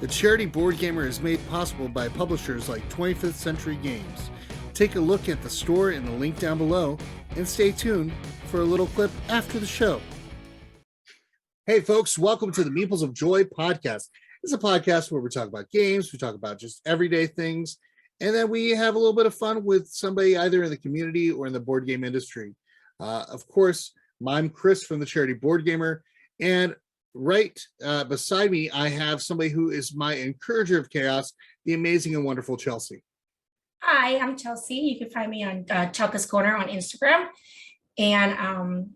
The charity board gamer is made possible by publishers like 25th Century Games. Take a look at the store in the link down below and stay tuned for a little clip after the show. Hey folks, welcome to the Meeples of Joy podcast. It's a podcast where we talk about games, we talk about just everyday things, and then we have a little bit of fun with somebody either in the community or in the board game industry. Of course, I'm Chris from the Charity Board Gamer, and right beside me, I have somebody who is my encourager of chaos, the amazing and wonderful Chelsea. Hi, I'm Chelsea. You can find me on Chelka's Corner on Instagram. And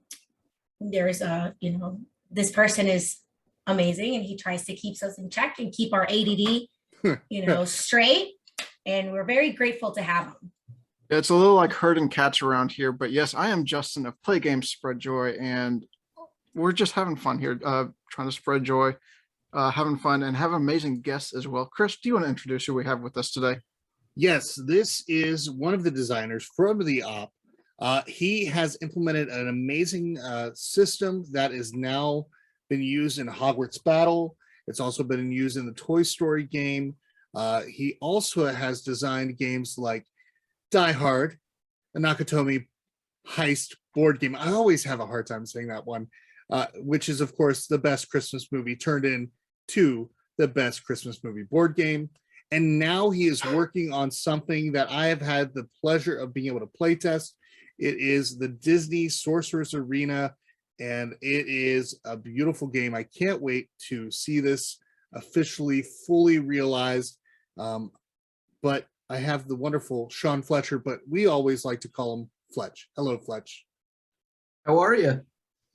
there's this person is amazing, and he tries to keep us in check and keep our ADD, straight. And we're very grateful to have him. It's a little like herding cats around here, but yes, I am Justin of Play Games Spread Joy, and we're just having fun here, trying to spread joy, having fun, and have amazing guests as well. Chris, do you want to introduce who we have with us today? Yes, this is one of the designers from the op. He has implemented an amazing system that is now been used in Hogwarts Battle. It's also been used in the Toy Story game. He also has designed games like Die Hard, a Nakatomi heist board game. I always have a hard time saying that one, which is, of course, the best Christmas movie turned into the best Christmas movie board game. And now he is working on something that I have had the pleasure of being able to play test. It is the Disney Sorcerer's Arena, and it is a beautiful game. I can't wait to see this officially, fully realized. But I have the wonderful Sean Fletcher, but we always like to call him Fletch. Hello, Fletch. How are you?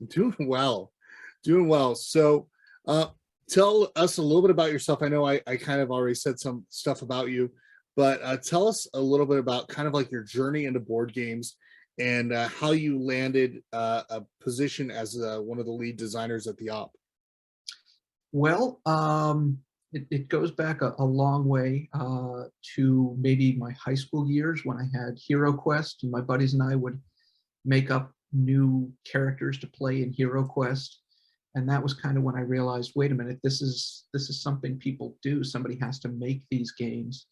Doing well. So tell us a little bit about yourself. I know I kind of already said some stuff about you, but tell us a little bit about kind of like your journey into board games and how you landed a position as one of the lead designers at the op. Well, it goes back a long way to maybe my high school years when I had Hero Quest, and my buddies and I would make up new characters to play in Hero Quest. And that was kind of when I realized, wait a minute, this is something people do. Somebody has to make these games.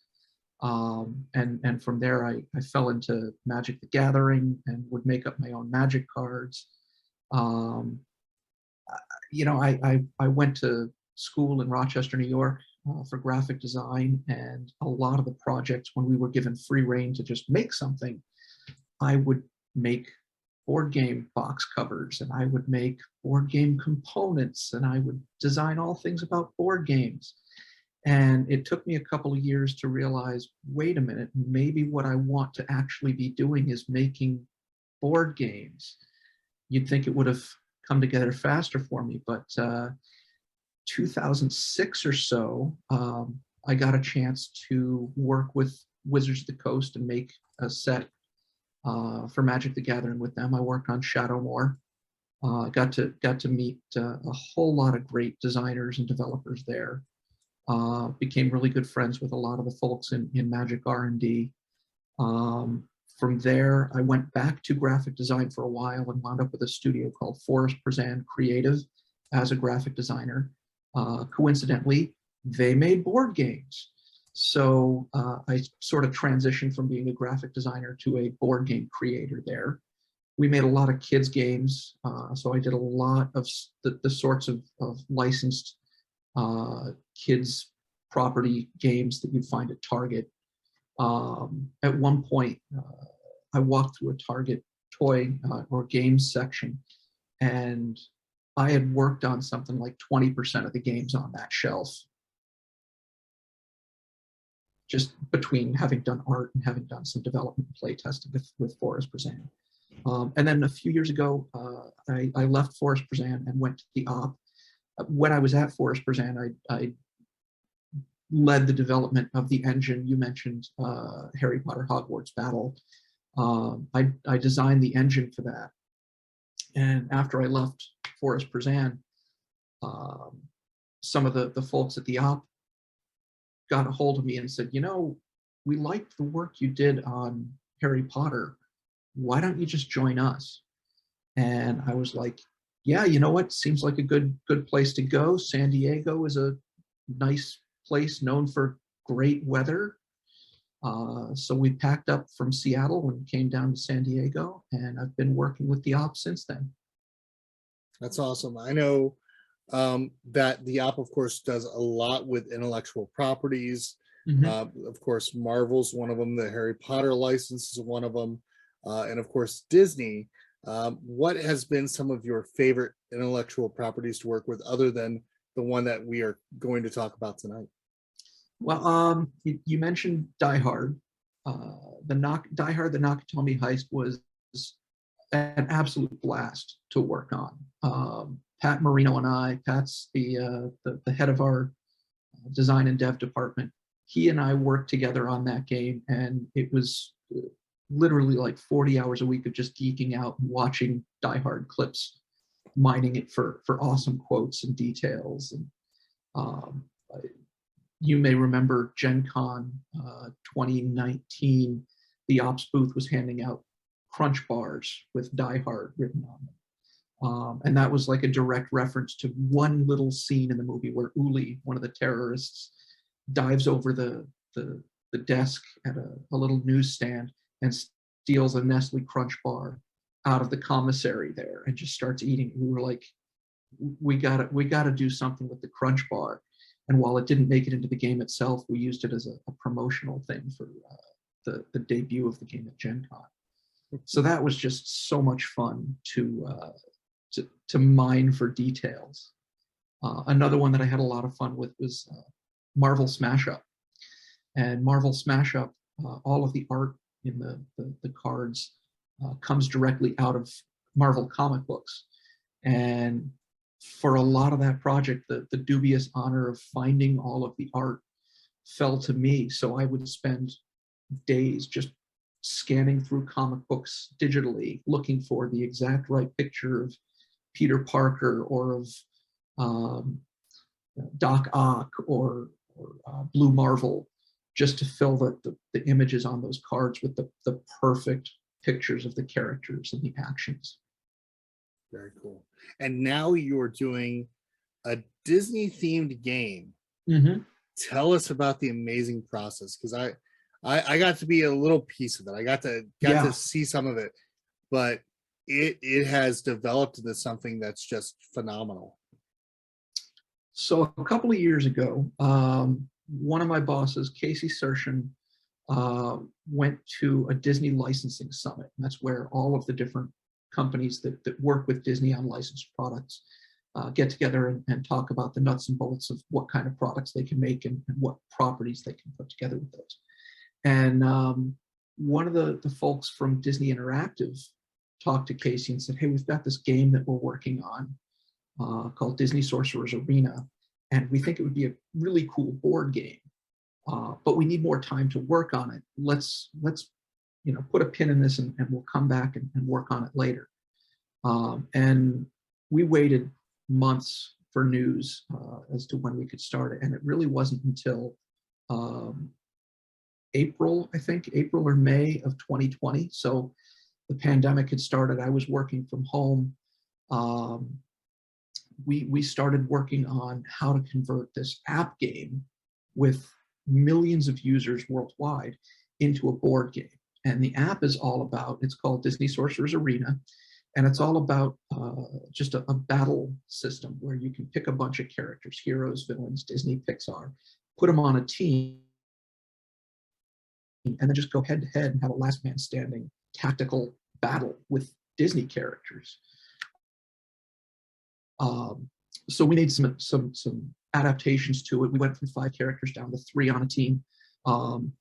And from there, I fell into Magic the Gathering and would make up my own Magic cards. I went to school in Rochester, New York for graphic design, and a lot of the projects, when we were given free reign to just make something, I would make board game box covers, and I would make board game components, and I would design all things about board games. And it took me a couple of years to realize, wait a minute, maybe what I want to actually be doing is making board games. You'd think it would have come together faster for me, but 2006 or so, I got a chance to work with Wizards of the Coast and make a set for Magic the Gathering with them. I worked on Shadowmoor. Got to meet a whole lot of great designers and developers there. Became really good friends with a lot of the folks in Magic R&D. From there, I went back to graphic design for a while and wound up with a studio called Forest Prasad Creative as a graphic designer. Coincidentally, they made board games. So I sort of transitioned from being a graphic designer to a board game creator there. We made a lot of kids games, so I did a lot of the sorts of licensed kids property games that you'd find at Target. At one point, I walked through a Target toy or games section, and I had worked on something like 20% of the games on that shelf, just between having done art and having done some development play testing with Forest Prasad. And then a few years ago, I left Forest Prasad and went to the op. When I was at Forest Prasad, I led the development of the engine. You mentioned Harry Potter Hogwarts Battle. I designed the engine for that. And after I left Forest Prasad, some of the folks at the op got a hold of me and said, we liked the work you did on Harry Potter. Why don't you just join us? And I was like, yeah, you know what? Seems like a good place to go. San Diego is a nice place known for great weather. So we packed up from Seattle and came down to San Diego, and I've been working with the op since then. That's awesome. I know that the op, of course, does a lot with intellectual properties. Of course, Marvel's one of them. The Harry Potter license is one of them. And of course, Disney. What has been some of your favorite intellectual properties to work with other than the one that we are going to talk about tonight? Well, you mentioned Die Hard. Die Hard, the Nakatomi heist was an absolute blast to work on. Pat Marino and Pat's the head of our design and dev department. He and I worked together on that game, and it was literally like 40 hours a week of just geeking out and watching Die Hard clips, mining it for awesome quotes and details. And you may remember Gen Con 2019, the ops booth was handing out crunch bars with Die Hard written on them. And that was like a direct reference to one little scene in the movie where Uli, one of the terrorists, dives over the desk at a little newsstand and steals a Nestle Crunch bar out of the commissary there and just starts eating. We were like, we gotta do something with the Crunch bar. And while it didn't make it into the game itself, we used it as a promotional thing for the debut of the game at Gen Con. So that was just so much fun to mine for details. Another one that I had a lot of fun with was Marvel Smash Up. And Marvel Smash Up, all of the art in the cards comes directly out of Marvel comic books. And for a lot of that project, the dubious honor of finding all of the art fell to me. So I would spend days just scanning through comic books digitally, looking for the exact right picture of Peter Parker or of Doc Ock or Blue Marvel, just to fill the images on those cards with the perfect pictures of the characters and the actions. Very cool. And now you're doing a Disney themed game. Tell us about the amazing process, because I got to be a little piece of it. I got to see some of it, but it has developed into something that's just phenomenal. So a couple of years ago, one of my bosses, Casey Sershin, went to a Disney licensing summit. And that's where all of the different companies that work with Disney on licensed products get together and talk about the nuts and bolts of what kind of products they can make and what properties they can put together with those. And one of the folks from Disney Interactive talked to Casey and said, hey, we've got this game that we're working on called Disney Sorcerer's Arena, and we think it would be a really cool board game, but we need more time to work on it. Let's put a pin in this and we'll come back and work on it later. And we waited months for news as to when we could start it, and it really wasn't until April or May of 2020. So the pandemic had started. I was working from home. We started working on how to convert this app game with millions of users worldwide into a board game. And the app is all about, it's called Disney Sorcerer's Arena, and it's all about just a battle system where you can pick a bunch of characters, heroes, villains, Disney, Pixar, put them on a team, and then just go head to head and have a last man standing tactical battle with Disney characters. So we made some adaptations to it. We went from 5 characters down to 3 on a team.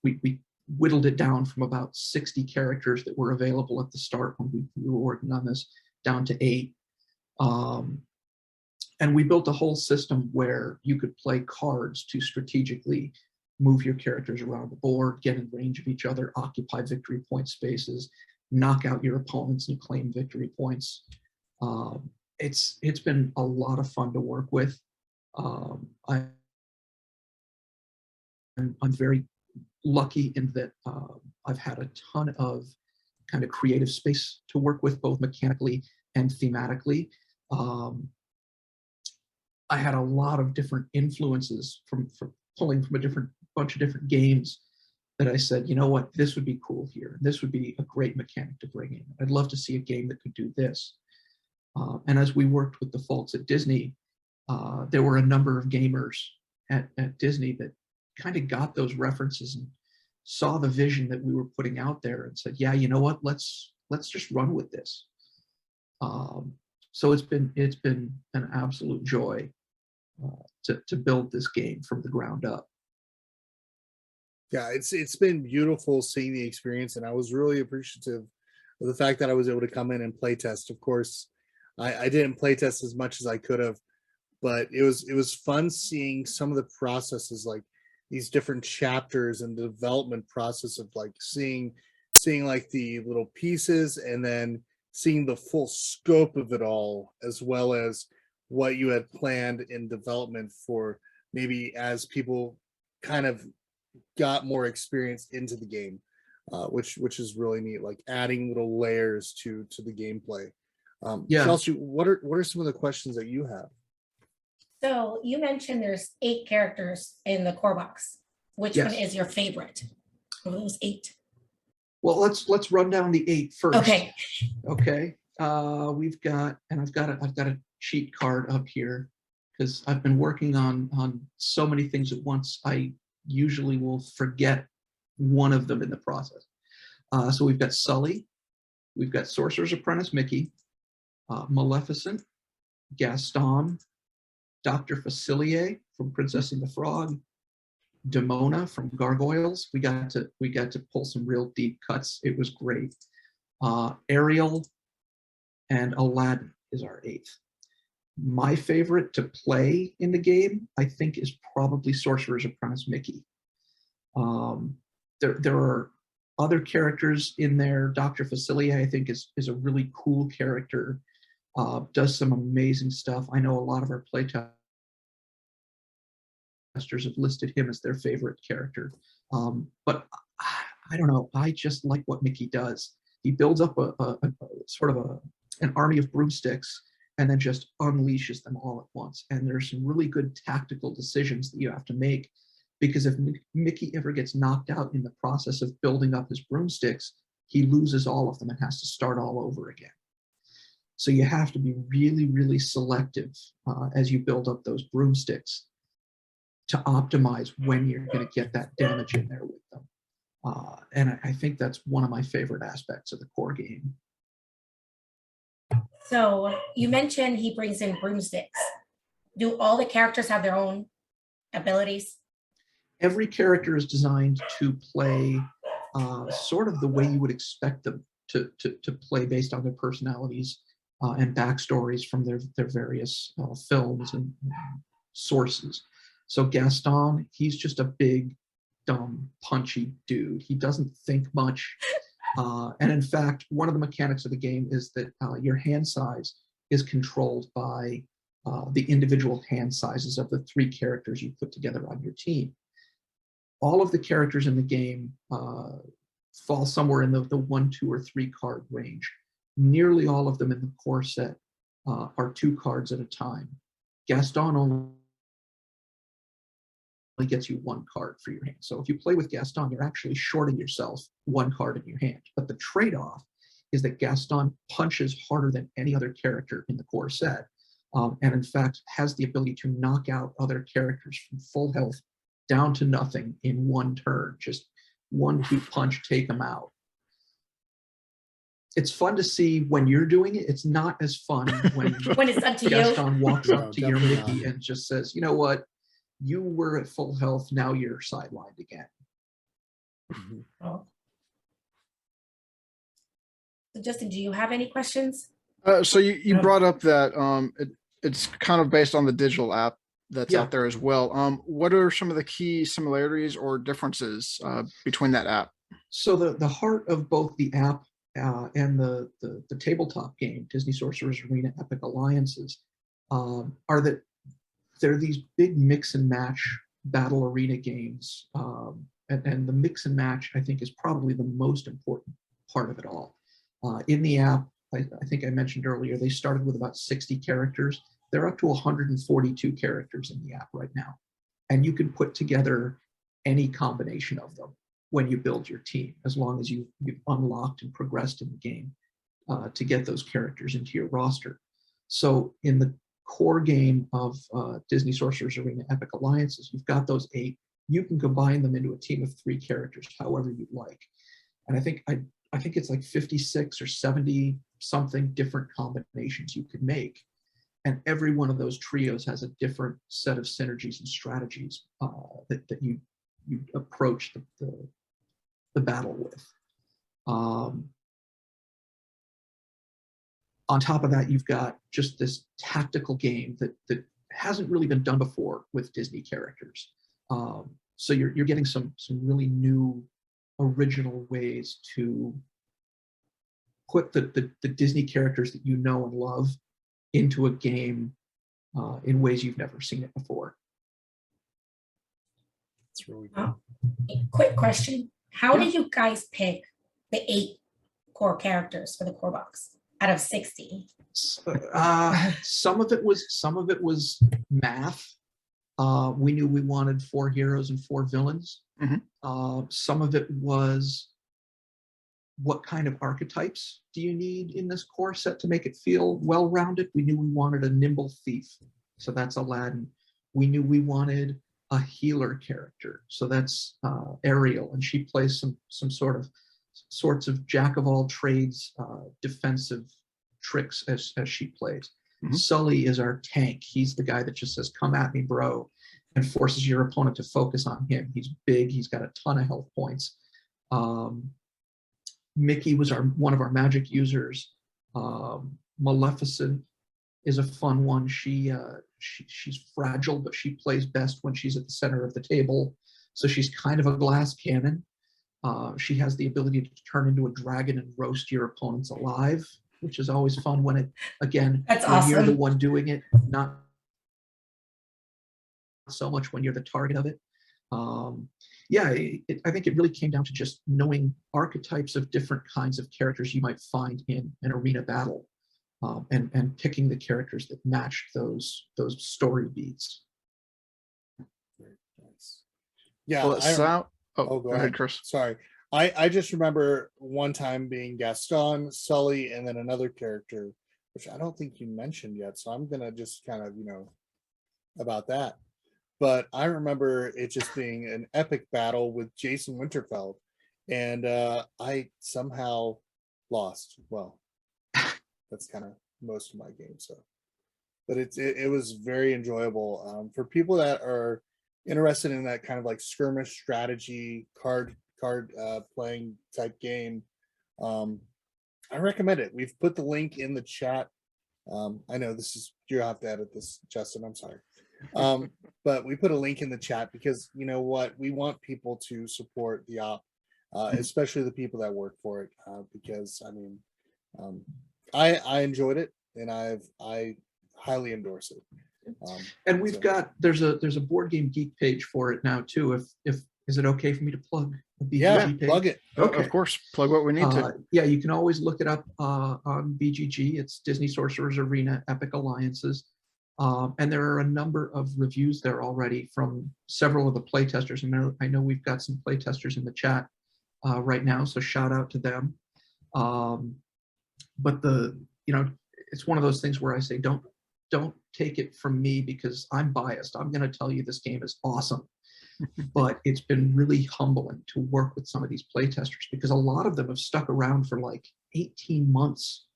We whittled it down from about 60 characters that were available at the start when we were working on this down to 8. And we built a whole system where you could play cards to strategically move your characters around the board, get in range of each other, occupy victory point spaces, knock out your opponents and claim victory points. It's been a lot of fun to work with. I'm very lucky in that I've had a ton of kind of creative space to work with, both mechanically and thematically. I had a lot of different influences pulling from a bunch of different games that I said, you know what, this would be cool here. This would be a great mechanic to bring in. I'd love to see a game that could do this. And as we worked with the folks at Disney, there were a number of gamers at Disney that kind of got those references and saw the vision that we were putting out there and said, yeah, you know what, let's just run with this. So it's been an absolute joy to build this game from the ground up. Yeah, it's been beautiful seeing the experience, and I was really appreciative of the fact that I was able to come in and play test. Of course, I didn't play test as much as I could have, but it was fun seeing some of the processes, like these different chapters and the development process of like seeing like the little pieces and then seeing the full scope of it all, as well as what you had planned in development for maybe as people kind of got more experience into the game, which is really neat, like adding little layers to the gameplay. Yeah. Chelsea, what are some of the questions that you have? So you mentioned there's 8 characters in the core box. Which Yes. one is your favorite of those 8? Well, let's run down the 8 first. Okay. Okay. We've got, and I've got a cheat card up here because I've been working on so many things at once. I usually will forget one of them in the process. So we've got Sully, we've got Sorcerer's Apprentice Mickey, Maleficent, Gaston, Dr. Facilier from Princess and the Frog, Demona from Gargoyles. We got to pull some real deep cuts. It was great. Ariel and Aladdin is our 8th. My favorite to play in the game, I think, is probably Sorcerer's Apprentice Mickey. There are other characters in there. Dr. Facilier, I think, is a really cool character. Does some amazing stuff. I know a lot of our playtesters have listed him as their favorite character. But I don't know. I just like what Mickey does. He builds up a sort of an army of broomsticks and then just unleashes them all at once. And there's some really good tactical decisions that you have to make, because if Mickey ever gets knocked out in the process of building up his broomsticks, he loses all of them and has to start all over again. So you have to be really, really selective as you build up those broomsticks to optimize when you're going to get that damage in there with them. And I think that's one of my favorite aspects of the core game. So you mentioned he brings in broomsticks. Do all the characters have their own abilities? Every character is designed to play sort of the way you would expect them to play based on their personalities and backstories from their various films and sources. So Gaston, he's just a big, dumb, punchy dude. He doesn't think much. And in fact, one of the mechanics of the game is that your hand size is controlled by the individual hand sizes of the 3 characters you put together on your team. All of the characters in the game fall somewhere in the 1, 2, or 3 card range. Nearly all of them in the core set are 2 cards at a time. Gaston only gets you 1 card for your hand. So if you play with Gaston, you're actually shorting yourself 1 card in your hand. But the trade-off is that Gaston punches harder than any other character in the core set, and in fact has the ability to knock out other characters from full health down to nothing in 1 turn. Just 1 deep punch, take them out. It's fun to see when you're doing it. It's not as fun when When it's up to you. Gaston walks up to your definitely Mickey not. and just says, you know what? You were at full health, now you're sidelined again. Oh. So Justin, do you have any questions? So you brought up that it's kind of based on the digital app that's Yeah. out there as well. What are some of the key similarities or differences between that app? So the heart of both the app and the tabletop game, Disney Sorcerer's Arena Epic Alliances, are that they're these big mix and match battle arena games. And the mix and match, I think, is probably the most important part of it all. In the app, I think I mentioned earlier, they started with about 60 characters. They're up to 142 characters in the app right now. and you can put together any combination of them when you build your team, as long as you've unlocked and progressed in the game to get those characters into your roster. So in the core game of Disney Sorcerer's Arena Epic Alliances, you've got those 8. You can combine them into a team of 3 characters, however you like. And I think it's like 56 or 70 something different combinations you could make. And every one of those trios has a different set of synergies and strategies that you approach the battle with. On top of that, you've got just this tactical game that hasn't really been done before with Disney characters. So you're getting some really new, original ways to put the Disney characters that you know and love into a game in ways you've never seen it before. That's really good. Quick question. How Yeah. did you guys pick the 8 core characters for the core box out of 60? Some of it was math. We knew we wanted 4 heroes and 4 villains. Some of it was, what kind of archetypes do you need in this core set to make it feel well-rounded? We knew we wanted a nimble thief, so that's Aladdin. We knew we wanted a healer character, so that's Ariel, and she plays some sorts of jack of all trades, defensive tricks as she plays. Sully is our tank. He's the guy that just says, "Come at me, bro," and forces your opponent to focus on him. He's big. He's got a ton of health points. Mickey was one of our magic users. Maleficent is a fun one. She's fragile, but she plays best when she's at the center of the table. So she's kind of a glass cannon. She has the ability to turn into a dragon and roast your opponents alive, which is always fun when it, again, That's when you're the awesome. one doing it, not so much when you're the target of it. I think it really came down to just knowing archetypes of different kinds of characters you might find in an arena battle, and picking the characters that matched those story beats. Very nice. Yeah. Well, go go ahead, Chris. Sorry. I just remember one time being Gaston, Sully, and then another character, which I don't think you mentioned yet. So I'm going to just kind of, about that. But I remember it just being an epic battle with Jason Winterfeld. And I somehow lost. Well, that's kind of most of my game. So, but it was very enjoyable. For people that are interested in that kind of like skirmish strategy card playing type game, I recommend it. We've put the link in the chat. I know you'll have to edit this, Justin, I'm sorry. But we put a link in the chat because you know what, we want people to support the op, especially the people that work for it, because I mean, I enjoyed it and I highly endorse it. And we've got there's a Board Game Geek page for it now too. If is it okay for me to plug the BGG page? Plug it. Okay. Of course, plug what we need to. You can always look it up on BGG. It's Disney Sorcerer's Arena Epic Alliances. And there are a number of reviews there already from several of the playtesters. And I know we've got some playtesters in the chat right now, so shout out to them. But it's one of those things where I say, don't take it from me because I'm biased. I'm going to tell you this game is awesome. But it's been really humbling to work with some of these playtesters because a lot of them have stuck around for like 18 months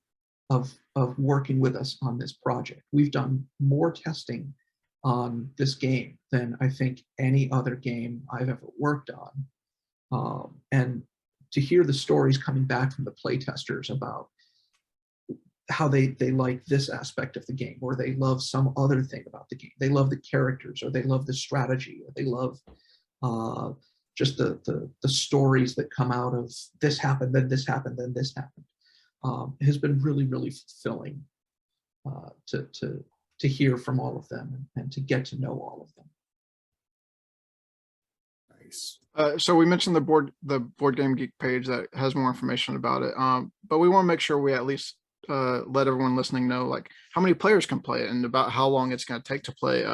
of working with us on this project. We've done more testing on this game than I think any other game I've ever worked on. And to hear the stories coming back from the playtesters about how they like this aspect of the game, or they love some other thing about the game. They love the characters, or they love the strategy, or they love just the stories that come out of this happened, then this happened, then this happened. Has been really, really fulfilling to hear from all of them and to get to know all of them. Nice. So we mentioned the Board Game Geek page that has more information about it, but we want to make sure we at least let everyone listening know like how many players can play it and about how long it's going to take to play.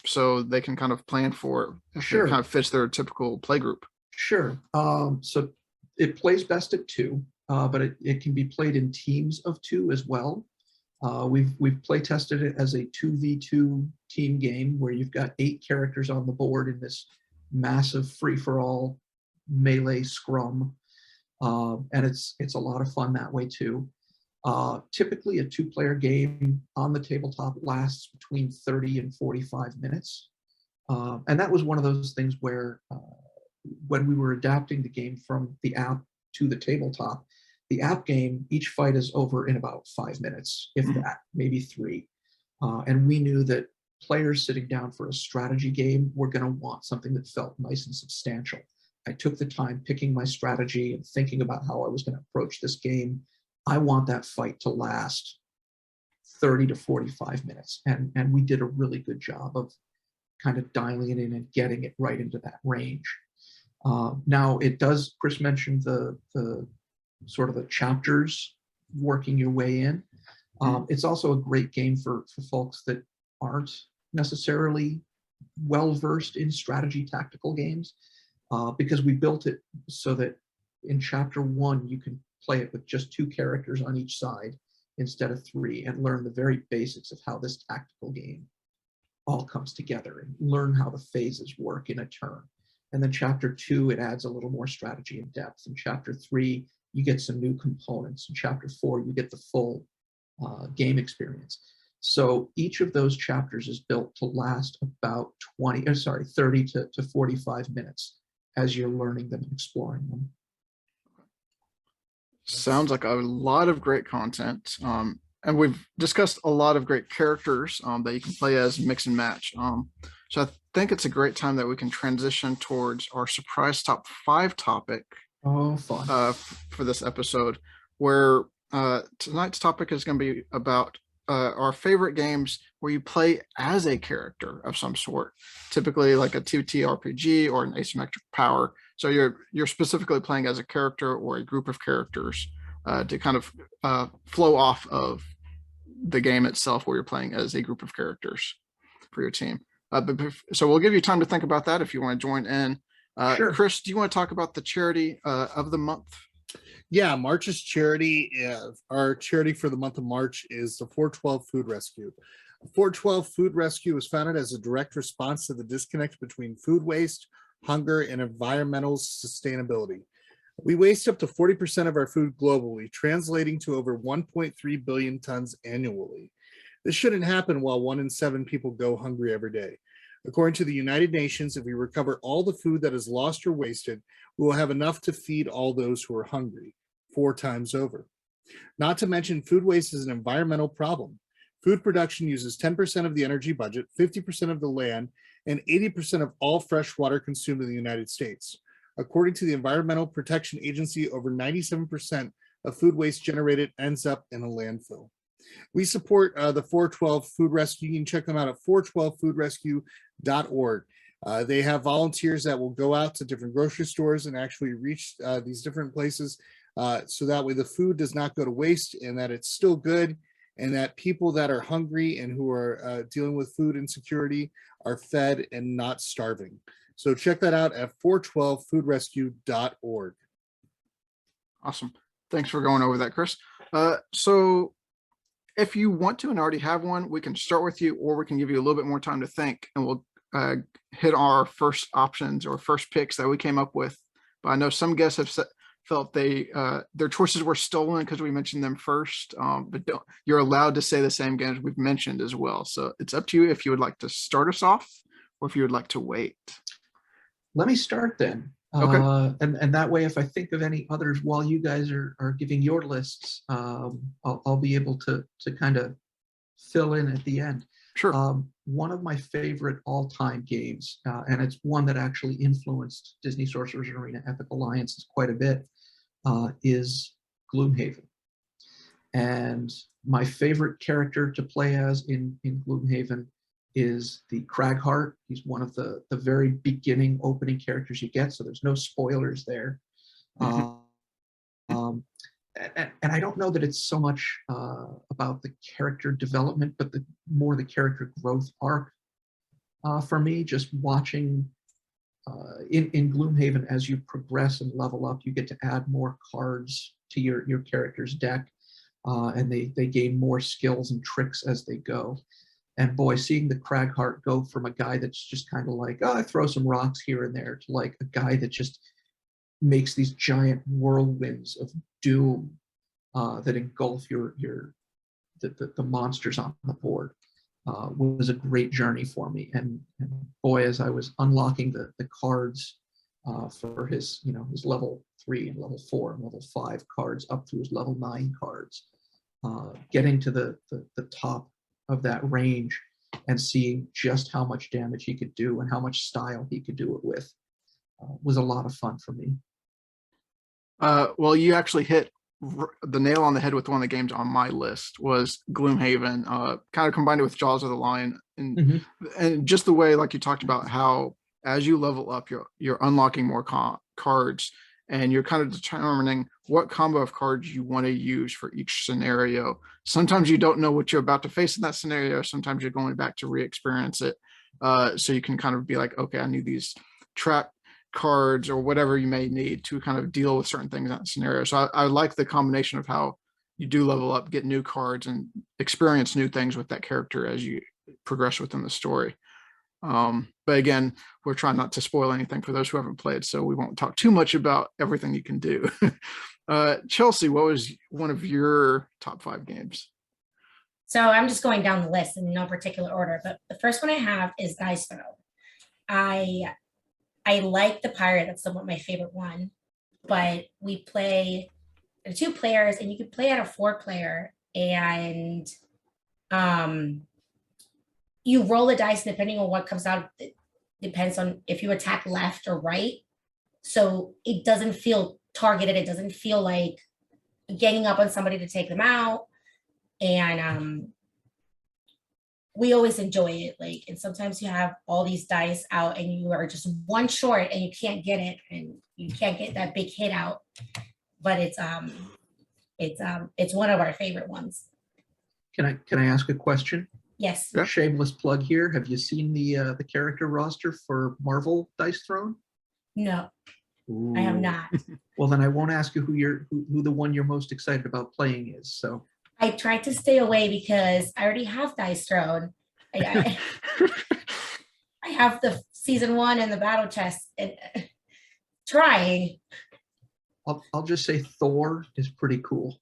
so they can kind of plan for it if Sure. it kind of fits their typical play group? Sure. So it plays best at 2, but it can be played in teams of 2 as well. We've play tested it as a 2v2 team game where you've got 8 characters on the board in this massive free-for-all melee scrum, and it's a lot of fun that way too. Typically, a 2-player game on the tabletop lasts between 30 and 45 minutes, and that was one of those things where when we were adapting the game from the app to the tabletop, the app game, each fight is over in about 5 minutes, if that, maybe 3. And we knew that players sitting down for a strategy game were going to want something that felt nice and substantial. I took the time picking my strategy and thinking about how I was going to approach this game. I want that fight to last 30 to 45 minutes. And we did a really good job of kind of dialing it in and getting it right into that range. Now it does, Chris mentioned the sort of the chapters, working your way in. It's also a great game for folks that aren't necessarily well-versed in strategy tactical games, because we built it so that in chapter 1, you can play it with just 2 characters on each side instead of 3 and learn the very basics of how this tactical game all comes together and learn how the phases work in a turn. And then chapter 2, it adds a little more strategy and depth. In chapter 3, you get some new components. In chapter 4, you get the full game experience. So each of those chapters is built to last about 30 to 45 minutes as you're learning them and exploring them. Sounds like a lot of great content. And we've discussed a lot of great characters that you can play as, mix and match. So I think it's a great time that we can transition towards our surprise top 5 topic. Oh, fun. For this episode, where tonight's topic is going to be about our favorite games where you play as a character of some sort, typically like a TTRPG or an asymmetric power. So you're specifically playing as a character or a group of characters to kind of flow off of the game itself, where you're playing as a group of characters for your team. So we'll give you time to think about that if you want to join in. Sure. Chris, do you want to talk about the charity of the month? Yeah, March's charity, our charity for the month of March is the 412 Food Rescue. 412 Food Rescue was founded as a direct response to the disconnect between food waste, hunger, and environmental sustainability. We waste up to 40% of our food globally, translating to over 1.3 billion tons annually. This shouldn't happen while 1 in 7 people go hungry every day. According to the United Nations, if we recover all the food that is lost or wasted, we will have enough to feed all those who are hungry, 4 times over. Not to mention, food waste is an environmental problem. Food production uses 10% of the energy budget, 50% of the land, and 80% of all fresh water consumed in the United States. According to the Environmental Protection Agency, over 97% of food waste generated ends up in a landfill. We support the 412 Food Rescue. You can check them out at 412foodrescue.org. They have volunteers that will go out to different grocery stores and actually reach these different places, so that way the food does not go to waste and that it's still good, and that people that are hungry and who are dealing with food insecurity are fed and not starving. So check that out at 412foodrescue.org. Awesome. Thanks for going over that, Chris. So if you want to and already have one, we can start with you, or we can give you a little bit more time to think, and we'll hit our first options or first picks that we came up with. But I know some guests have felt their choices were stolen because we mentioned them first, but you're allowed to say the same games we've mentioned as well. So it's up to you if you would like to start us off or if you would like to wait. Let me start then. Okay. And that way, if I think of any others while you guys are giving your lists, I'll be able to kind of fill in at the end. Sure. One of my favorite all-time games, and it's one that actually influenced Disney Sorcerers Arena Epic Alliances quite a bit, is Gloomhaven. And my favorite character to play as in Gloomhaven is the Cragheart. He's one of the very beginning opening characters you get, so there's no spoilers there. And I don't know that it's so much about the character development, but more the character growth arc. for me, just watching in Gloomhaven, as you progress and level up, you get to add more cards to your character's deck, and they gain more skills and tricks as they go. And boy, seeing the Cragheart go from a guy that's just kind of like, oh, I throw some rocks here and there, to like a guy that just makes these giant whirlwinds of doom that engulf the monsters on the board, was a great journey for me. And boy, as I was unlocking the cards for his level 3 and level 4 and level 5 cards up to his level 9 cards, getting to the top of that range and seeing just how much damage he could do and how much style he could do it with was a lot of fun for me. Well, you actually hit the nail on the head with one of the games on my list. Was Gloomhaven, kind of combined it with Jaws of the Lion, and just the way, like you talked about, how as you level up, you're unlocking more cards, and you're kind of determining what combo of cards you want to use for each scenario. Sometimes you don't know what you're about to face in that scenario. Sometimes you're going back to re-experience it. So you can kind of be like, okay, I need these trap cards or whatever you may need to kind of deal with certain things in that scenario. So I like the combination of how you do level up, get new cards, and experience new things with that character as you progress within the story. But again, we're trying not to spoil anything for those who haven't played, so we won't talk too much about everything you can do. Chelsea, what was one of your top 5 games? So I'm just going down the list in no particular order, but the first one I have is Dice Throw. I like the pirate. That's somewhat my favorite one, but we play 2 players, and you can play at a 4-player, and you roll the dice, and depending on what comes out, it depends on if you attack left or right. So it doesn't feel targeted. It doesn't feel like ganging up on somebody to take them out. And we always enjoy it. Like, and sometimes you have all these dice out and you are just one short and you can't get it, and you can't get that big hit out. But it's one of our favorite ones. Can I ask a question? Yes. Yeah. Shameless plug here. Have you seen the character roster for Marvel Dice Throne? No, Ooh. I have not. Well, then I won't ask you who the one you're most excited about playing is. So I tried to stay away because I already have Dice Throne. I have the season 1 and the battle chest. And trying. I'll just say Thor is pretty cool.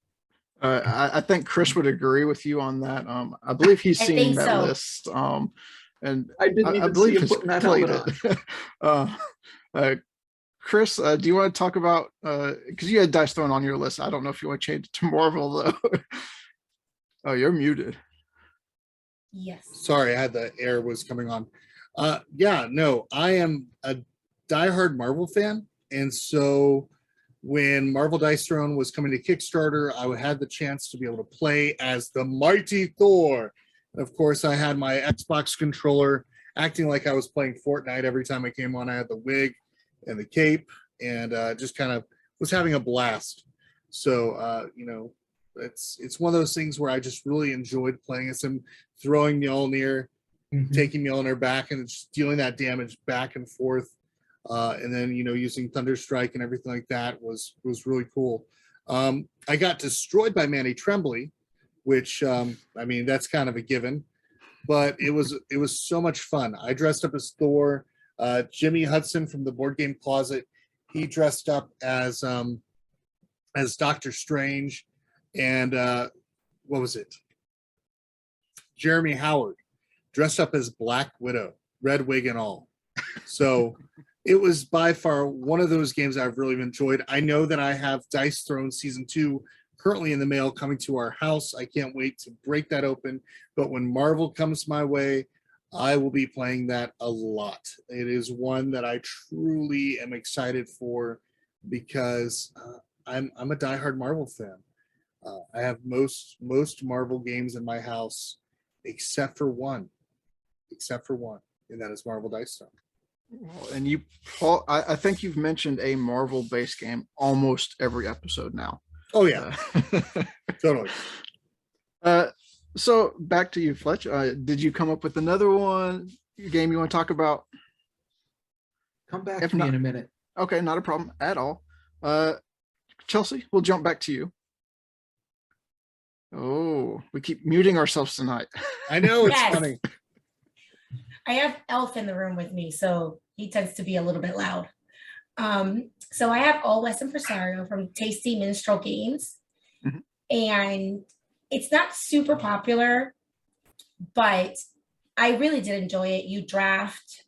I think Chris would agree with you on that. I believe he's seen that list. And I didn't even see him putting that helmet on. Chris, do you want to talk about, because you had Dice Throne on your list. I don't know if you want to change it to Marvel, though. Oh, you're muted. Yes. Sorry, I had the air was coming on. Yeah, no, I am a diehard Marvel fan. And so when Marvel Dice Throne was coming to Kickstarter, I had the chance to be able to play as the mighty Thor. And of course, I had my Xbox controller acting like I was playing Fortnite every time I came on. I had the wig and the cape, and just kind of was having a blast. So, it's one of those things where I just really enjoyed playing as him, throwing Mjolnir, taking Mjolnir back, and just dealing that damage back and forth. And then, using Thunderstrike and everything like that was really cool. I got destroyed by Manny Tremblay, which, that's kind of a given, but it was so much fun. I dressed up as Thor. Jimmy Hudson from the Board Game Closet, he dressed up as Doctor Strange, and what was it? Jeremy Howard dressed up as Black Widow, red wig and all. So it was by far one of those games I've really enjoyed. I know that I have Dice Throne Season 2 currently in the mail coming to our house. I can't wait to break that open. But when Marvel comes my way, I will be playing that a lot. It is one that I truly am excited for because I'm a diehard Marvel fan. I have most Marvel games in my house except for one, and that is Marvel Dice Throne. And I think you've mentioned a Marvel-based game almost every episode now. Oh yeah, totally. So back to you, Fletch. Did you come up with another one? game you want to talk about? Come back If to me not- in a minute. Okay, not a problem at all. Chelsea, we'll jump back to you. Oh, we keep muting ourselves tonight. I know it's Yes. funny. I have Elf in the room with me, so he tends to be a little bit loud. So I have All West Impresario from Tasty Minstrel Games. Mhm. And it's not super popular, but I really did enjoy it. You draft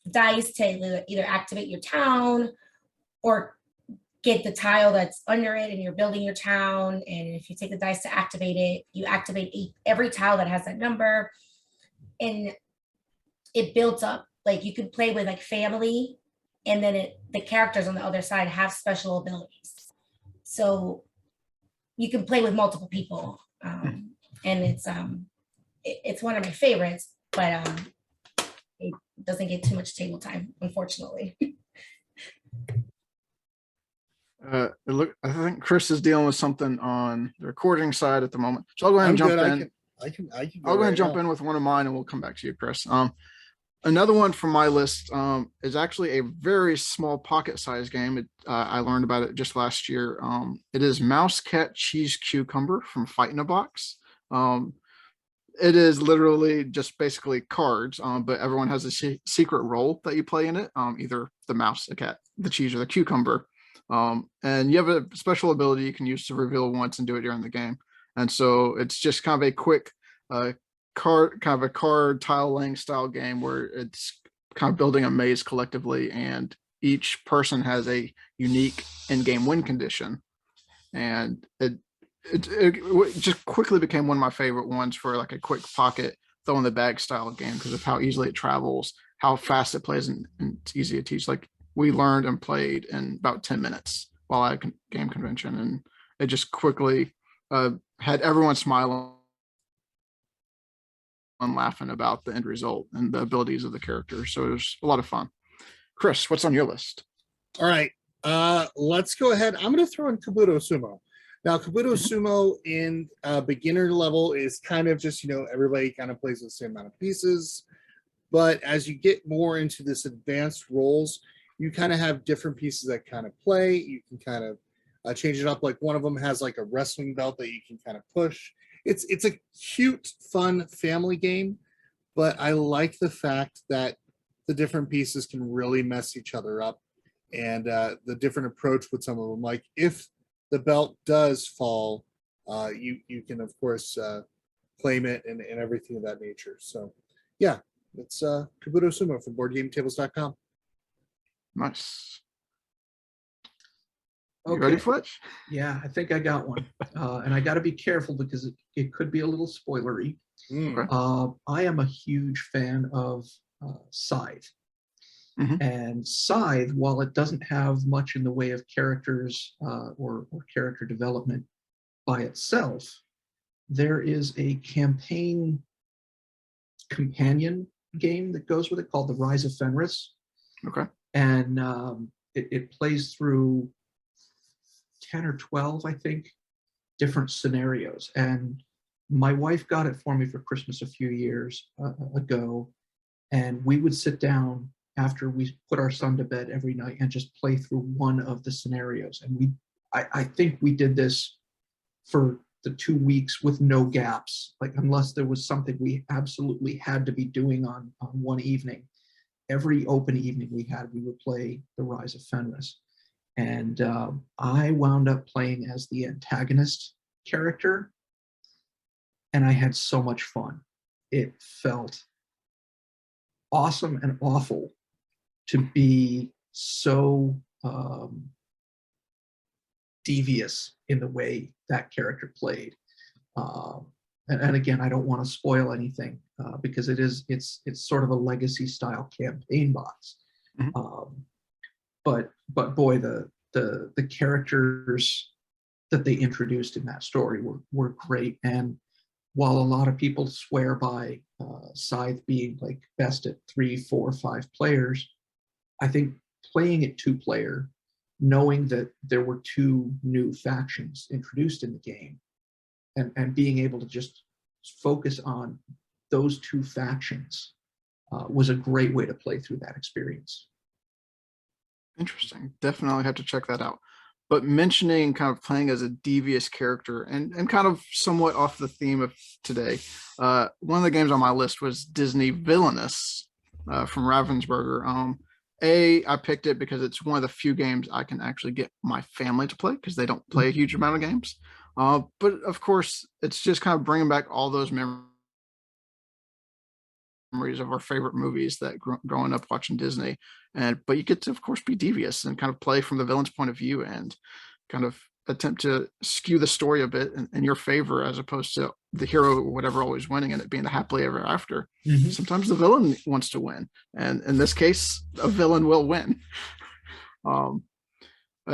dice to either activate your town or get the tile that's under it, and you're building your town. And if you take the dice to activate it, you activate every tile that has that number, and it builds up. Like you could play with like family, and then the characters on the other side have special abilities. So you can play with multiple people, and it's one of my favorites, but it doesn't get too much table time, unfortunately. I think Chris is dealing with something on the recording side at the moment. So I'll go ahead and I'm jump good. in. I can I'll go ahead and jump in with one of mine and we'll come back to you, Chris. Another one from my list is actually a very small pocket size game. I learned about it just last year. It is Mouse, Cat, Cheese, Cucumber from Fight in a Box. It is literally just basically cards, but everyone has a secret role that you play in it. Either the mouse, the cat, the cheese, or the cucumber. And you have a special ability you can use to reveal once and do it during the game. And so it's just kind of a quick card tile laying style game where it's kind of building a maze collectively, and each person has a unique in-game win condition. And it just quickly became one of my favorite ones for like a quick pocket throw in the bag style game because of how easily it travels, how fast it plays, and it's easy to teach. Like we learned and played in about 10 minutes while at a game convention, and it just quickly had everyone smiling and laughing about the end result and the abilities of the characters. So it was a lot of fun. Chris, what's on your list? All right. Let's go ahead. I'm going to throw in Kabuto Sumo. Now, Kabuto Sumo in beginner level is kind of just, everybody kind of plays the same amount of pieces. But as you get more into this advanced roles, you kind of have different pieces that kind of play. You can kind of change it up. Like one of them has like a wrestling belt that you can kind of push. It's a cute, fun family game, but I like the fact that the different pieces can really mess each other up, and the different approach with some of them. Like if the belt does fall, you can of course claim it and everything of that nature. So yeah, it's Kabuto Sumo from BoardGameTables.com. Nice. Okay. You ready, Fletch? Yeah, I think I got one. And I got to be careful because it could be a little spoilery. Okay. I am a huge fan of Scythe. Mhm. And Scythe, while it doesn't have much in the way of characters or character development by itself, there is a campaign companion game that goes with it called the Rise of Fenris. Okay. And it plays through 10 or 12, I think, different scenarios. And my wife got it for me for Christmas a few years ago. And we would sit down after we put our son to bed every night and just play through one of the scenarios. And I think we did this for the 2 weeks with no gaps, like unless there was something we absolutely had to be doing on one evening. Every open evening we had, we would play the Rise of Fenris. And I wound up playing as the antagonist character, and I had so much fun. It felt awesome and awful to be so devious in the way that character played. And again, I don't want to spoil anything because it's sort of a legacy style campaign box. Mhm. But boy, the characters that they introduced in that story were great. And while a lot of people swear by Scythe being like best at 3, 4, 5 players, I think playing it 2-player, knowing that there were 2 new factions introduced in the game, and being able to just focus on those 2 factions was a great way to play through that experience. Interesting. Definitely have to check that out. But mentioning kind of playing as a devious character and kind of somewhat off the theme of today, one of the games on my list was Disney Villainous from Ravensburger. I picked it because it's one of the few games I can actually get my family to play because they don't play a huge amount of games. But of course, it's just kind of bringing back all those memories of our favorite movies that growing up watching Disney. But you get to, of course, be devious and kind of play from the villain's point of view and kind of attempt to skew the story a bit in your favor, as opposed to the hero or whatever always winning and it being the happily ever after. Sometimes the villain wants to win, and in this case, a villain will win.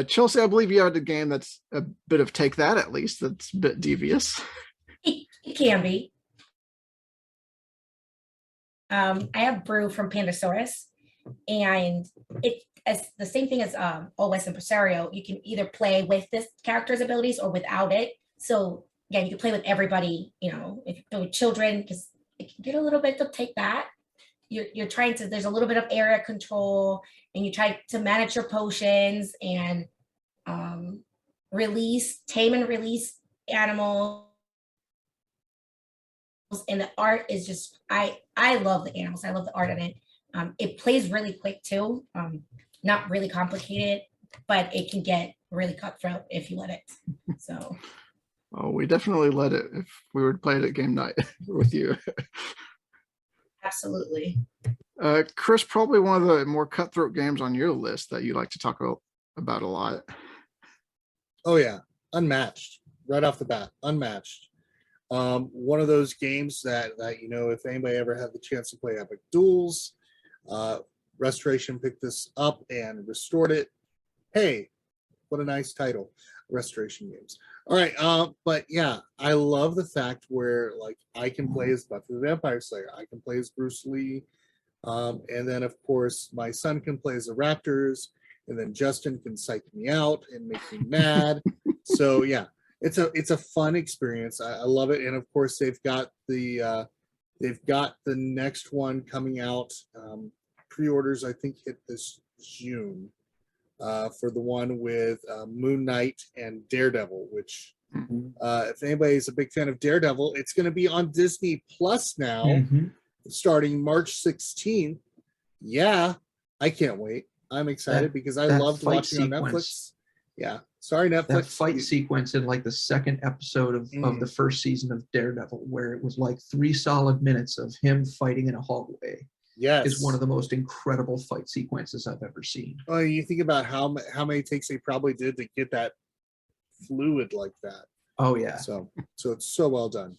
Chelsea, I believe you had a game that's a bit of Take That, at least, that's a bit devious. It can be. I have Brew from Pandasaurus, and it as the same thing as OS Impresario. You can either play with this character's abilities or without it. So yeah, you can play with everybody. You know, if you play with children, because it can get a little bit to Take That. You're trying to. There's a little bit of area control, and you try to manage your potions and tame and release animals. And the art is just I love the animals. I love the art in it. It plays really quick too. Not really complicated, but it can get really cutthroat if you let it. So Oh, we definitely let it if we were to play it at game night with you. absolutely. Chris, probably one of the more cutthroat games on your list that you like to talk about a lot. Oh yeah, unmatched right off the bat, unmatched. One of those games that you know, if anybody ever had the chance to play Epic Duels, Restoration picked this up and restored it. Hey, what a nice title, Restoration Games. All right, but yeah, I love the fact where like I can play as Buffy the Vampire Slayer, I can play as Bruce Lee, and then of course my son can play as the Raptors, and then Justin can psych me out and make me mad. So yeah, it's a fun experience. I love it, and of course they've got the next one coming out. Pre-orders I think hit this June for the one with Moon Knight and Daredevil. Which, if anybody's a big fan of Daredevil, it's going to be on Disney Plus now, starting March 16th. Yeah, I can't wait. I'm excited because I loved watching on Netflix. Yeah. Sorry, Netflix. That fight sequence in like the second episode of the first season of Daredevil, where it was like 3 solid minutes of him fighting in a hallway, is one of the most incredible fight sequences I've ever seen. Oh, you think about how many takes they probably did to get that fluid like that. Oh yeah. So it's so well done.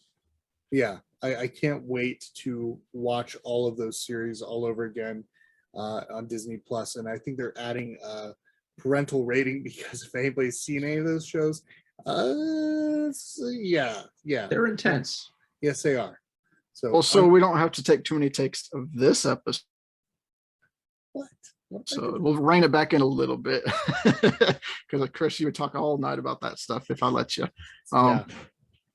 Yeah, I can't wait to watch all of those series all over again on Disney Plus, and I think they're adding parental rating because if anybody's seen any of those shows, yeah, they're intense. Yes, they are. So also, we don't have to take too many takes of this episode. What So we'll rein it back in a little bit because Chris, you would talk all night about that stuff if I let you. Yeah.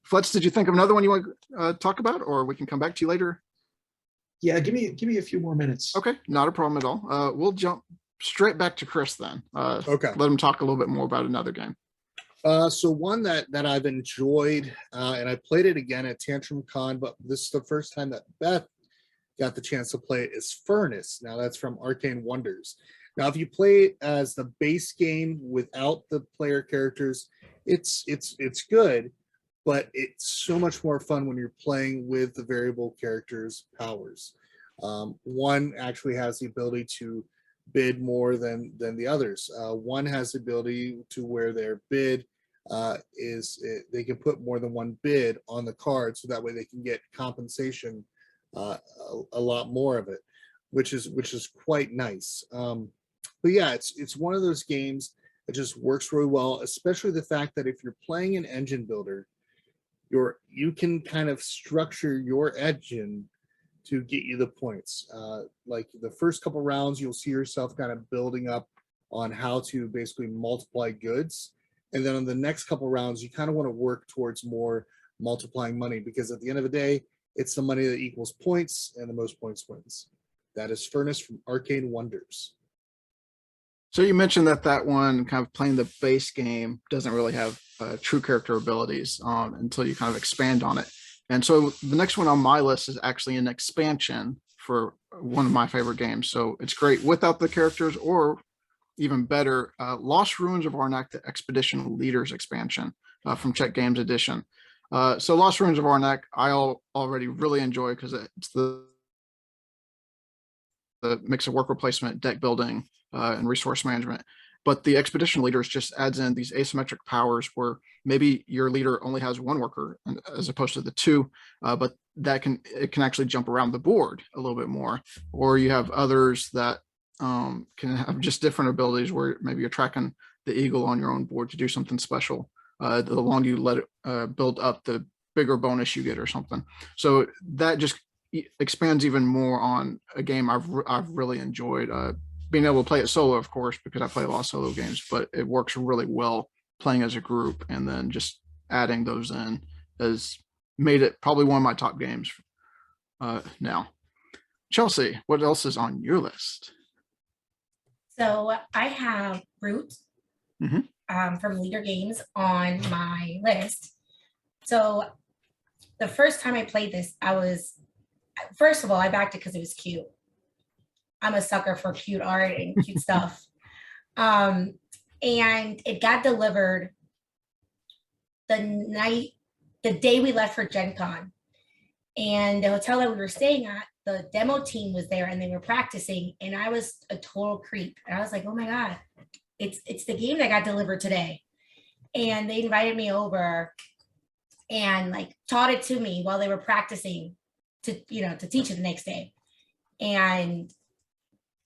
Fletch, did you think of another one you want to talk about, or we can come back to you later? Yeah, give me a few more minutes. Okay, not a problem at all. We'll jump straight back to Chris then. Okay. Let him talk a little bit more about another game. So one that I've enjoyed, and I played it again at Tantrum Con, but this is the first time that Beth got the chance to play it, is Furnace. Now that's from Arcane Wonders. Now, if you play it as the base game without the player characters, it's good, but it's so much more fun when you're playing with the variable characters' powers. One actually has the ability to bid more than the others. One has the ability to where their bid they can put more than one bid on the card, so that way they can get compensation, a lot more of it, which is quite nice. But yeah, it's one of those games that just works really well, especially the fact that if you're playing an engine builder, you can kind of structure your engine to get you the points. Like the first couple rounds, you'll see yourself kind of building up on how to basically multiply goods. And then on the next couple rounds, you kind of want to work towards more multiplying money, because at the end of the day, it's the money that equals points, and the most points wins. That is Furnace from Arcane Wonders. So you mentioned that one kind of playing the base game doesn't really have true character abilities until you kind of expand on it. And so the next one on my list is actually an expansion for one of my favorite games. So it's great without the characters, or even better, Lost Ruins of Arnak, the Expedition Leaders expansion from Czech Games Edition. So Lost Ruins of Arnak, I already really enjoy because it's the mix of worker placement, deck building, and resource management. But the Expedition Leaders just adds in these asymmetric powers where maybe your leader only has one worker as opposed to the two, but it can actually jump around the board a little bit more. Or you have others that can have just different abilities where maybe you're tracking the eagle on your own board to do something special. The longer you let it build up, the bigger bonus you get or something. So that just expands even more on a game I've really enjoyed. Being able to play it solo, of course, because I play a lot of solo games, but it works really well playing as a group, and then just adding those in has made it probably one of my top games now. Chelsea, what else is on your list? So I have Root from Leader Games on my list. So the first time I played this, first of all, I backed it because it was cute. I'm a sucker for cute art and cute stuff. And it got delivered the day we left for Gen Con. And the hotel that we were staying at, the demo team was there and they were practicing, and I was a total creep. And I was like, oh my God, it's the game that got delivered today. And they invited me over and like taught it to me while they were practicing to teach it the next day. And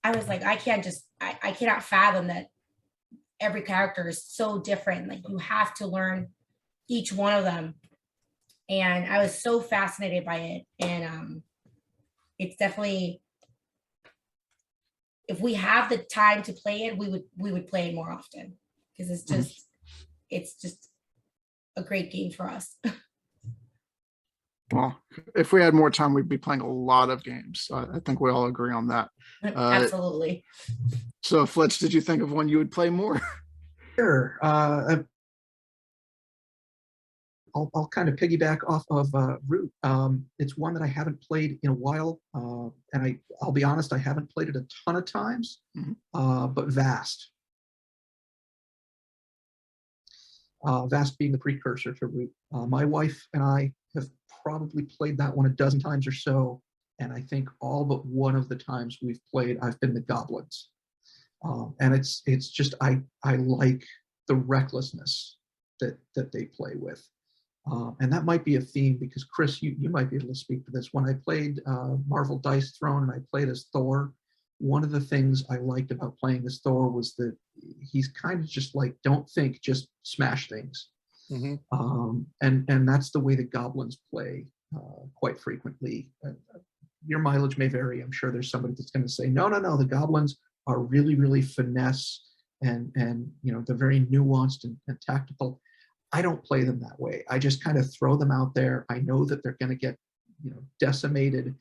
I was like, I cannot fathom that every character is so different. Like, you have to learn each one of them. And I was so fascinated by it. And it's definitely, if we have the time to play it, we would play it more often, because it's just a great game for us. Well, if we had more time, we'd be playing a lot of games. I think we all agree on that. Absolutely. So, Fletch, did you think of one you would play more? Sure. I'll kind of piggyback off of Root. It's one that I haven't played in a while, and I'll be honest, I haven't played it a ton of times. But Vast. Vast being the precursor to Root. My wife and I have probably played that one a dozen times or so, and I think all but one of the times we've played, I've been the goblins. And it's just I like the recklessness that they play with. And that might be a theme, because Chris, you might be able to speak to this. When I played Marvel Dice Throne and I played as Thor, one of the things I liked about playing as Thor was that he's kind of just like, don't think, just smash things. And that's the way the goblins play quite frequently. Your mileage may vary. I'm sure there's somebody that's going to say, no, the goblins are really, really finesse and they're very nuanced and tactical. I don't play them that way. I just kind of throw them out there. I know that they're going to get decimated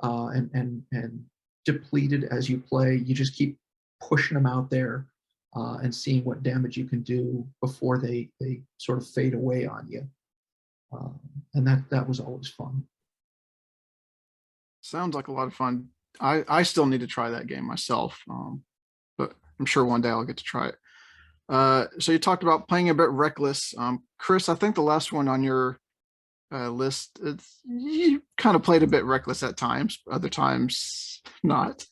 and depleted as you play. You just keep pushing them out there and seeing what damage you can do before they sort of fade away on you. And that was always fun. Sounds like a lot of fun. I still need to try that game myself, but I'm sure one day I'll get to try it. So you talked about playing a bit reckless. Chris, I think the last one on your list, you kind of played a bit reckless at times, other times not.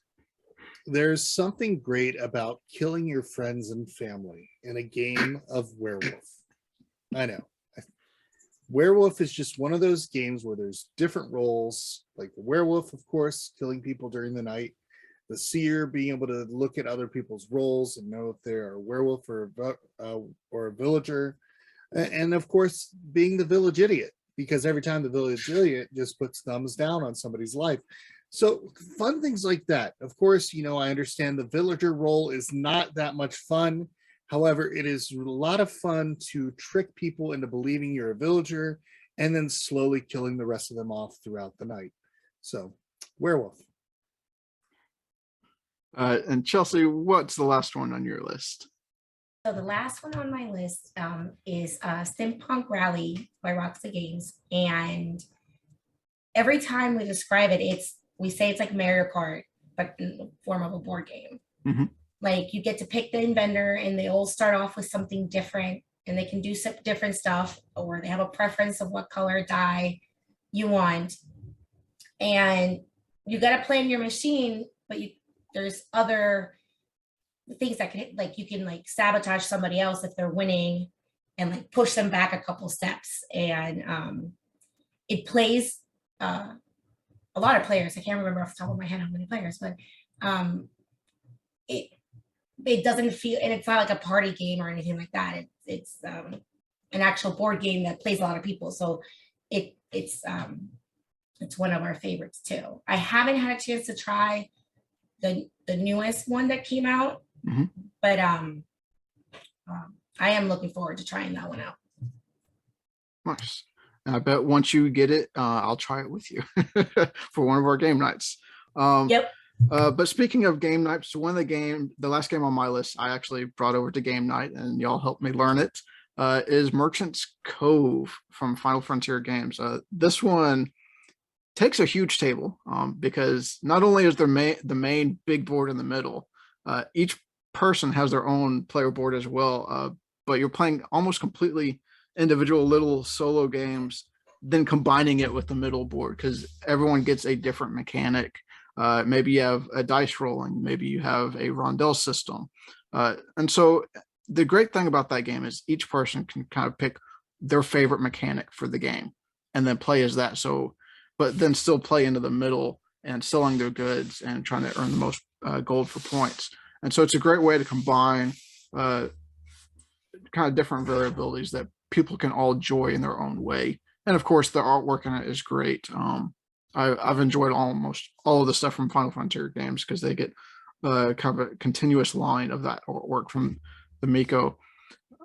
There's something great about killing your friends and family in a game of Werewolf. I know. Werewolf is just one of those games where there's different roles, like the werewolf, of course, killing people during the night. The seer being able to look at other people's roles and know if they're a werewolf or a villager. And of course, being the village idiot, because every time the village idiot just puts thumbs down on somebody's life. So fun things like that. Of course, I understand the villager role is not that much fun. However, it is a lot of fun to trick people into believing you're a villager and then slowly killing the rest of them off throughout the night. So, Werewolf. And Chelsea, what's the last one on your list? So the last one on my list is Steampunk Rally by Roxy Games. And every time we describe it, we say it's like Mario Kart, but in the form of a board game. Mhm. Like you get to pick the inventor and they all start off with something different and they can do some different stuff, or they have a preference of what color die you want. And you got to plan your machine, but there's other things that can, like, you can like sabotage somebody else if they're winning and like push them back a couple steps. And it plays a lot of players. I can't remember off the top of my head how many players, but it doesn't feel, and it's not like a party game or anything like that. It's an actual board game that plays a lot of people. So it's one of our favorites too. I haven't had a chance to try the newest one that came out, Mhm. but I am looking forward to trying that one out. Nice. And I bet once you get it, I'll try it with you for one of our game nights. Yep. But speaking of game nights, the last game on my list, I actually brought over to game night, and y'all helped me learn it. Is Merchant's Cove from Final Frontier Games. This one takes a huge table because not only is there the main big board in the middle, each person has their own player board as well, but you're playing almost completely individual little solo games, then combining it with the middle board because everyone gets a different mechanic. Maybe you have a dice rolling, maybe you have a rondelle system. And so the great thing about that game is each person can kind of pick their favorite mechanic for the game and then play as that. So, but then still play into the middle and selling their goods and trying to earn the most gold for points. And so it's a great way to combine kind of different variabilities that people can all enjoy in their own way. And of course, the artwork in it is great. I've enjoyed almost all of the stuff from Final Frontier Games because they get kind of a continuous line of that artwork from the Miko.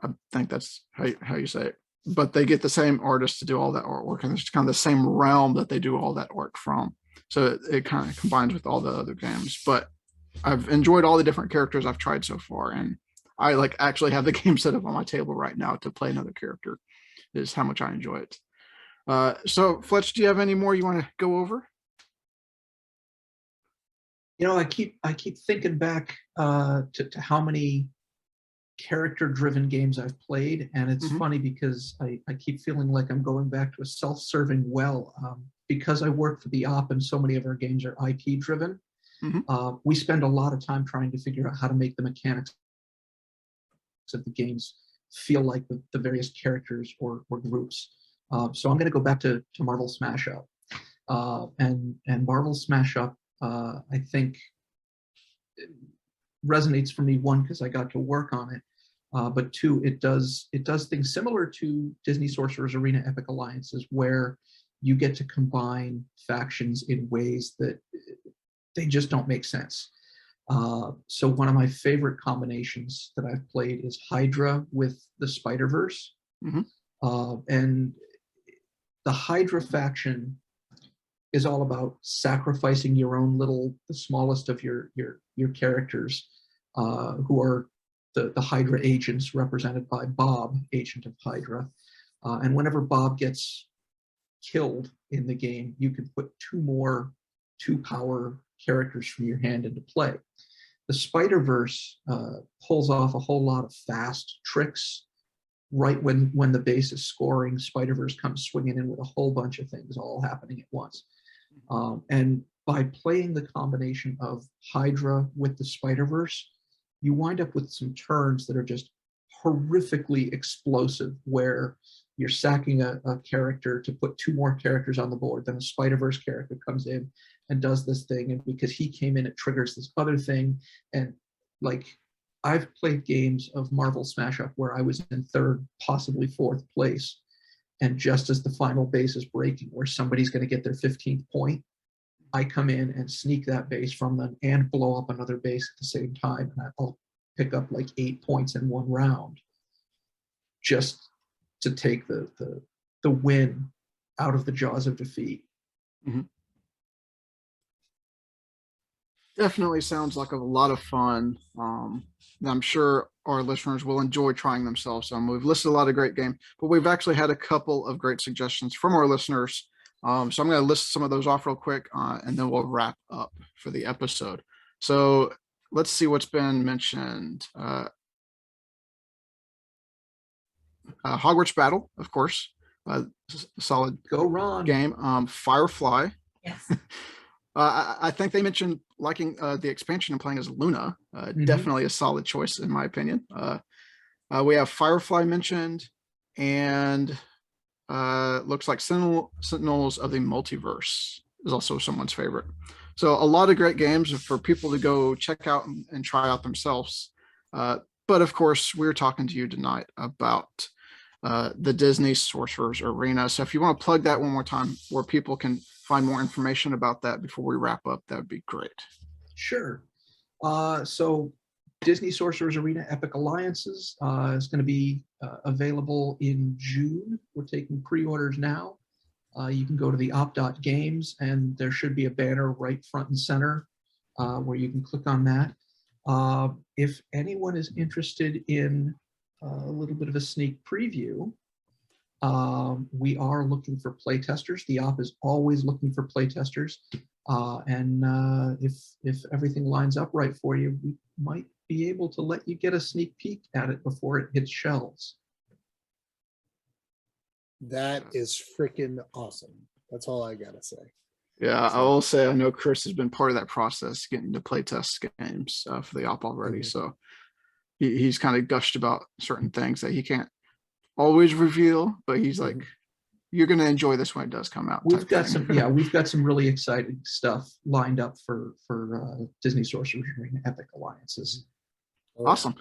I think that's how you say it. But they get the same artist to do all that artwork, and it's kind of the same realm that they do all that work from. So it kind of combines with all the other games. But I've enjoyed all the different characters I've tried so far, and I like actually have the game set up on my table right now to play another character. Is how much I enjoy it. So Fletch, do you have any more you want to go over? I keep thinking back to how many character-driven games I've played, and it's funny because I keep feeling like I'm going back to a self-serving well. Because I work for the op and so many of our games are IP-driven, we spend a lot of time trying to figure out how to make the mechanics of the games feel like the various characters or groups. So I'm going to go back to Marvel Smash Up. And Marvel Smash Up, I think, resonates for me, one, because I got to work on it, but two, it does things similar to Disney Sorcerer's Arena Epic Alliances, where you get to combine factions in ways that they just don't make sense. So one of my favorite combinations that I've played is Hydra with the Spider-Verse. And the Hydra faction is all about sacrificing your own the smallest of your characters, who are the Hydra agents represented by Bob, agent of Hydra. And whenever Bob gets killed in the game, you can put two power characters from your hand into play. The Spider-Verse pulls off a whole lot of fast tricks. Right when the base is scoring, Spider-Verse comes swinging in with a whole bunch of things all happening at once. And by playing the combination of Hydra with the Spider-Verse, you wind up with some turns that are just horrifically explosive, where you're sacking a character to put two more characters on the board. Then a Spider-Verse character comes in and does this thing, and because he came in, it triggers this other thing. And like, I've played games of Marvel Smash Up where I was in third, possibly fourth place, and just as the final base is breaking, where somebody's going to get their 15th point, I come in and sneak that base from them and blow up another base at the same time, and I'll pick up like 8 points in one round, just to take the win out of the jaws of defeat. Definitely sounds like a lot of fun. I'm sure our listeners will enjoy trying themselves. We've listed a lot of great games, but we've actually had a couple of great suggestions from our listeners. So I'm going to list some of those off real quick, and then we'll wrap up for the episode. So let's see what's been mentioned. Hogwarts Battle, of course, solid Go Ron. game. Firefly. Yes. I think they mentioned liking the expansion and playing as Luna. Definitely a solid choice in my opinion. We have Firefly mentioned, and looks like Sentinels of the Multiverse is also someone's favorite. So a lot of great games for people to go check out and try out themselves. But of course, we're talking to you tonight about the Disney Sorcerer's Arena. So if you want to plug that one more time where people can find more information about that before we wrap up, that would be great. Sure. So Disney Sorcerer's Arena Epic Alliances is going to be available in June. We're taking pre-orders now. You can go to the op.games and there should be a banner right front and center where you can click on that. If anyone is interested in a little bit of a sneak preview, we are looking for playtesters. The op is always looking for playtesters. And if everything lines up right for you, we might be able to let you get a sneak peek at it before it hits shelves. That is freaking awesome. That's all I gotta say. Yeah, I will say I know Chris has been part of that process, getting to playtest games for the op already. So he's kind of gushed about certain things that he can't always reveal, but he's like, you're going to enjoy this when it does come out. We've got some really exciting stuff lined up for Disney Sorcerer's Arena Epic Alliances. Awesome.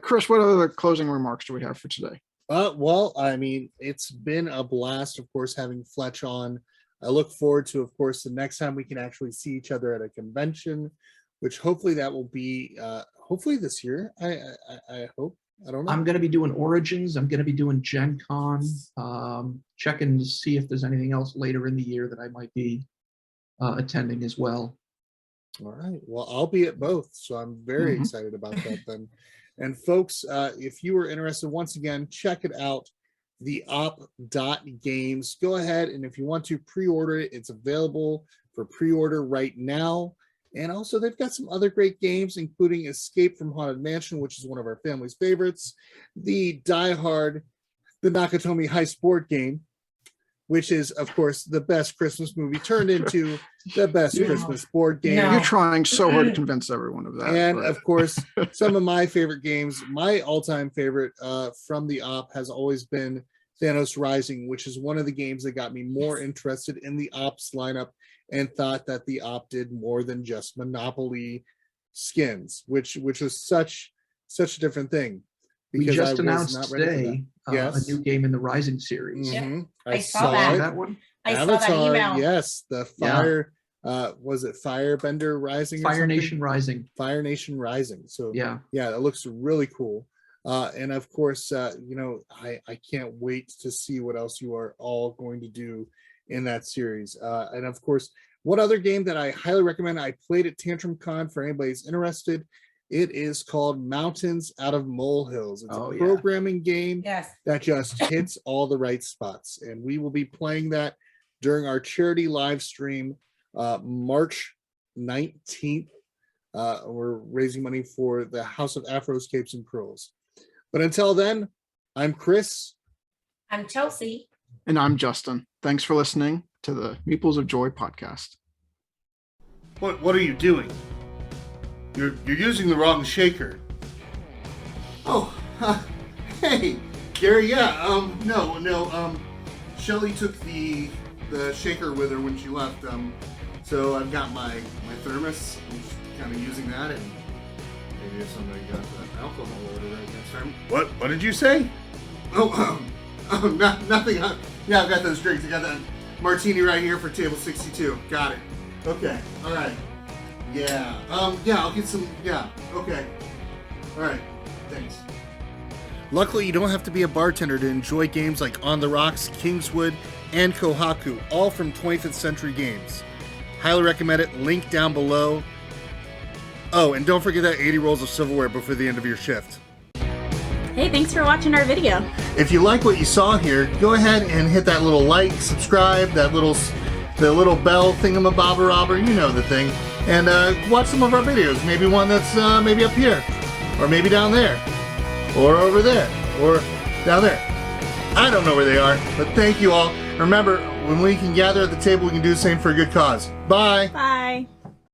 Chris, what other closing remarks do we have for today? Well, I mean, it's been a blast, of course, having Fletch on. I look forward to, of course, the next time we can actually see each other at a convention, which hopefully that will be hopefully this year. I hope. I don't know. I'm going to be doing Origins. I'm going to be doing Gen Con, checking to see if there's anything else later in the year that I might be attending as well. All right. Well, I'll be at both, so I'm very excited about that then. And folks, if you are interested, once again, check it out, theop.games. Go ahead, and if you want to pre-order it, it's available for pre-order right now. And also, they've got some other great games, including Escape from Haunted Mansion, which is one of our family's favorites, the Nakatomi High Sport game, which is, of course, the best Christmas movie turned into the best Christmas board game. You're trying so hard to convince everyone of that. And, of course, some of my favorite games, my all-time favorite from the op has always been Thanos Rising, which is one of the games that got me more interested in the ops lineup and thought that the op did more than just Monopoly skins, which was such a different thing. We just announced today a new game in the Rising series. I saw that one. I Avatar, saw that email. Yes, the Fire. Was it Firebender Rising? Fire Nation Rising. Fire Nation Rising. So yeah, it looks really cool. And of course, I can't wait to see what else you are all going to do in that series. And of course, one other game that I highly recommend, I played at Tantrum Con for anybody who's interested. It is called Mountains Out of Molehills. It's a programming game that just hits all the right spots. And we will be playing that during our charity live stream March 19th. We're raising money for the House of Afros, Capes, and Curls. But until then, I'm Chris. I'm Chelsea. And I'm Justin. Thanks for listening to the Meeples of Joy podcast. What are you doing? You're using the wrong shaker. Oh, hey, Gary. Yeah. No. Shelly took the shaker with her when she left. So I've got my thermos. I'm just kind of using that, and maybe if somebody got the alcohol order right next time. What did you say? Nothing. Yeah, I've got those drinks. I got that martini right here for table 62. Got it. Okay. All right. Yeah. I'll get some. Yeah. Okay. All right. Thanks. Luckily, you don't have to be a bartender to enjoy games like On the Rocks, Kingswood, and Kohaku, all from 25th Century Games. Highly recommend it. Link down below. Oh, and don't forget that 80 rolls of silverware before the end of your shift. Hey, thanks for watching our video. If you like what you saw here, go ahead and hit that little like, subscribe, the little bell thingamabobber, you know the thing, and watch some of our videos. Maybe one that's maybe up here, or maybe down there, or over there, or down there. I don't know where they are, but thank you all. Remember, when we can gather at the table, we can do the same for a good cause. Bye. Bye.